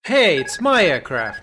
Hey, it's my aircraft!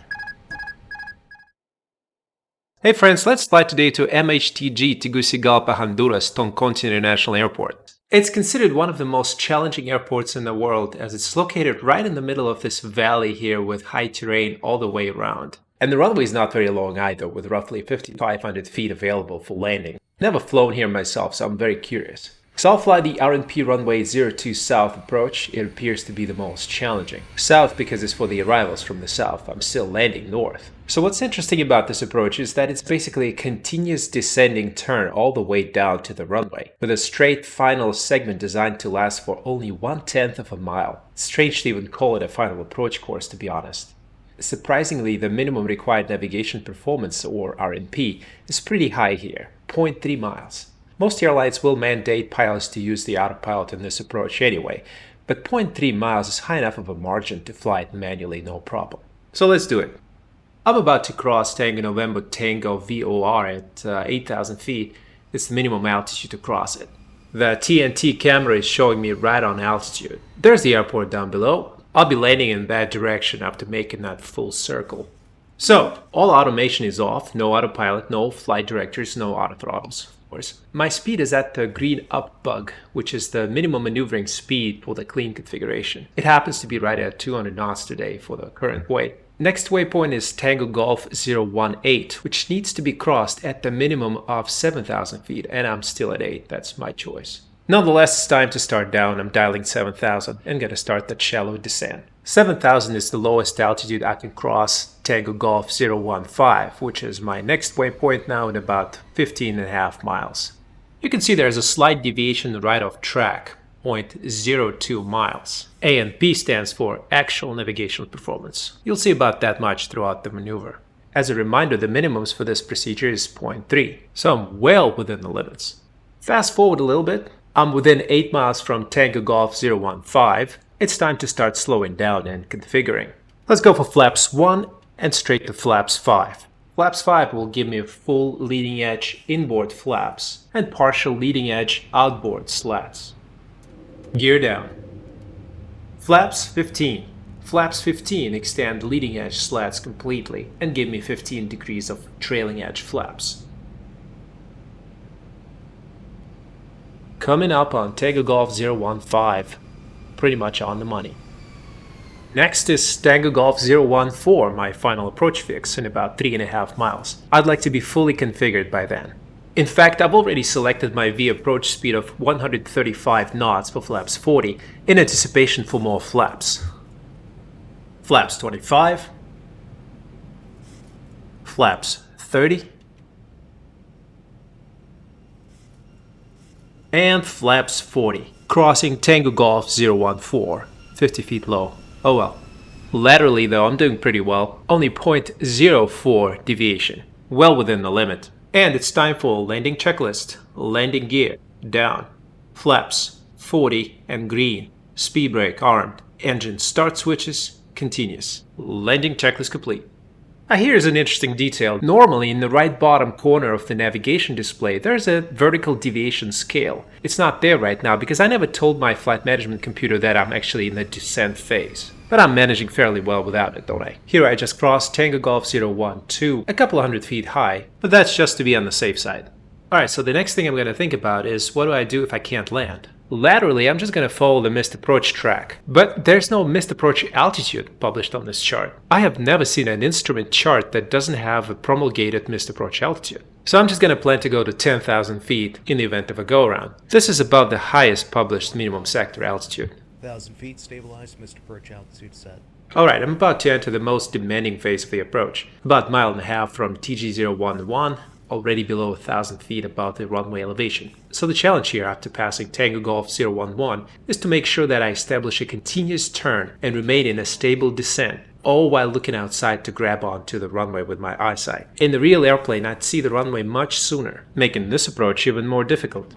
Hey friends, let's fly today to MHTG Tegucigalpa, Honduras, Toncontin International Airport. It's considered one of the most challenging airports in the world as it's located right in the middle of this valley here with high terrain all the way around. And the runway is not very long either, with roughly 5,500 feet available for landing. Never flown here myself, so I'm very curious. So I'll fly the RNP runway 02 south approach. It appears to be the most challenging. South because it's for the arrivals from the south. I'm still landing north. So what's interesting about this approach is that it's basically a continuous descending turn all the way down to the runway, with a straight final segment designed to last for only 1/10 of a mile. It's strange to even call it a final approach course, to be honest. Surprisingly, the minimum required navigation performance, or RNP, is pretty high here, 0.3 miles. Most airlines will mandate pilots to use the autopilot in this approach anyway, but 0.3 miles is high enough of a margin to fly it manually no problem. So let's do it. I'm about to cross Tango November Tango VOR at 8,000 feet. It's the minimum altitude to cross it. The TNT camera is showing me right on altitude. There's the airport down below. I'll be landing in that direction after making that full circle. So, all automation is off, no autopilot, no flight directors, no autothrottles. My speed is at the green up bug, which is the minimum maneuvering speed for the clean configuration. It happens to be right at 200 knots today for the current weight. Next waypoint is Tango Golf 018, which needs to be crossed at the minimum of 7,000 feet, and I'm still at 8. That's my choice. Nonetheless, it's time to start down. I'm dialing 7,000 and gonna start that shallow descent. 7,000 is the lowest altitude I can cross Tango Golf 015, which is my next waypoint now at about 15.5 miles. You can see there's a slight deviation right off track, 0.02 miles. A and P stands for actual navigational performance. You'll see about that much throughout the maneuver. As a reminder, the minimums for this procedure is 0.3, so I'm well within the limits. Fast forward a little bit. I'm within 8 miles from Tango Golf 015. It's time to start slowing down and configuring. Let's go for flaps 1 and straight to flaps 5. Flaps 5 will give me full leading edge inboard flaps and partial leading edge outboard slats. Gear down. Flaps 15. Flaps 15 extend leading edge slats completely and give me 15 degrees of trailing edge flaps. Coming up on Tango Golf 015, pretty much on the money. Next is Tango Golf 014, my final approach fix in about 3.5 miles. I'd like to be fully configured by then. In fact, I've already selected my V approach speed of 135 knots for flaps 40 in anticipation for more flaps. Flaps 25, flaps 30, and flaps 40, crossing Tango Golf 014, 50 feet low. Oh well. Laterally though, I'm doing pretty well, only 0.04 deviation, well within the limit. And it's time for landing checklist. Landing gear, down. Flaps, 40 and green. Speed brake armed. Engine start switches, continuous. Landing checklist complete. Now here's an interesting detail. Normally in the right bottom corner of the navigation display there's a vertical deviation scale. It's not there right now because I never told my flight management computer that I'm actually in the descent phase. But I'm managing fairly well without it, don't I? Here I just crossed Tango Golf 012, a couple hundred feet high, but that's just to be on the safe side. Alright, so the next thing I'm going to think about is what do I do if I can't land? Laterally, I'm just going to follow the missed approach track. But there's no missed approach altitude published on this chart. I have never seen an instrument chart that doesn't have a promulgated missed approach altitude. So I'm just going to plan to go to 10,000 feet in the event of a go-around. This is about the highest published minimum sector altitude. 1,000 feet stabilized, missed approach altitude set. Alright, I'm about to enter the most demanding phase of the approach. About a mile and a half from TG011. Already below 1,000 feet above the runway elevation. So the challenge here after passing Tango Golf 011 is to make sure that I establish a continuous turn and remain in a stable descent, all while looking outside to grab onto the runway with my eyesight. In the real airplane, I'd see the runway much sooner, making this approach even more difficult.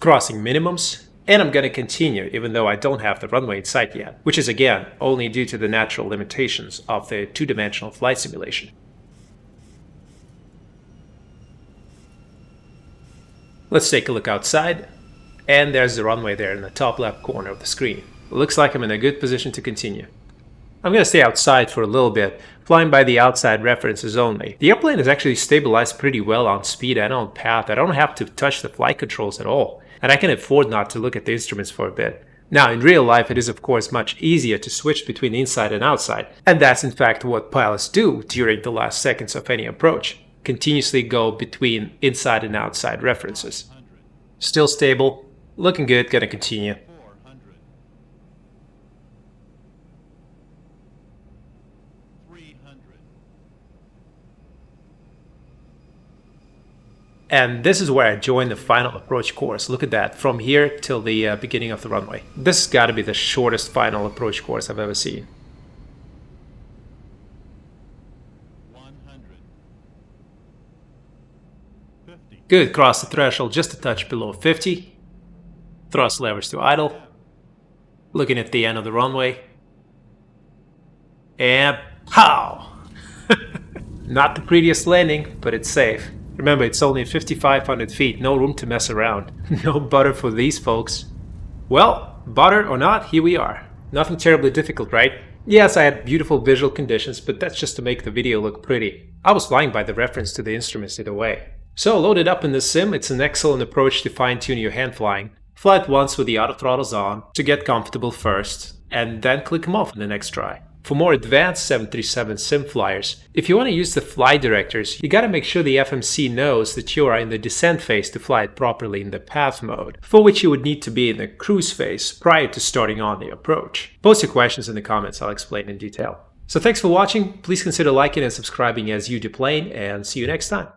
Crossing minimums, and I'm going to continue even though I don't have the runway in sight yet, which is again only due to the natural limitations of the two-dimensional flight simulation. Let's take a look outside, and there's the runway there in the top left corner of the screen. Looks like I'm in a good position to continue. I'm going to stay outside for a little bit, flying by the outside references only. The airplane is actually stabilized pretty well on speed and on path. I don't have to touch the flight controls at all, and I can afford not to look at the instruments for a bit. Now, in real life, it is of course much easier to switch between inside and outside, and that's in fact what pilots do during the last seconds of any approach. Continuously go between inside and outside references. Still stable, looking good, gonna continue. And this is where I joined the final approach course. Look at that, from here till the beginning of the runway. This has got to be the shortest final approach course I've ever seen. 150. Good, cross the threshold just a touch below 50. Thrust levers to idle. Looking at the end of the runway. And pow! Not the prettiest landing, but it's safe. Remember, it's only 5,500 feet, no room to mess around. No butter for these folks. Well, butter or not, here we are. Nothing terribly difficult, right? Yes, I had beautiful visual conditions, but that's just to make the video look pretty. I was flying by the reference to the instruments either way. So loaded up in the sim, it's an excellent approach to fine-tune your hand flying. Fly it once with the auto throttles on, to get comfortable first, and then click them off on the next try. For more advanced 737 sim flyers, if you want to use the flight directors, you gotta make sure the FMC knows that you are in the descent phase to fly it properly in the path mode, for which you would need to be in the cruise phase prior to starting on the approach. Post your questions in the comments, I'll explain in detail. So thanks for watching, please consider liking and subscribing as you deplane, and see you next time.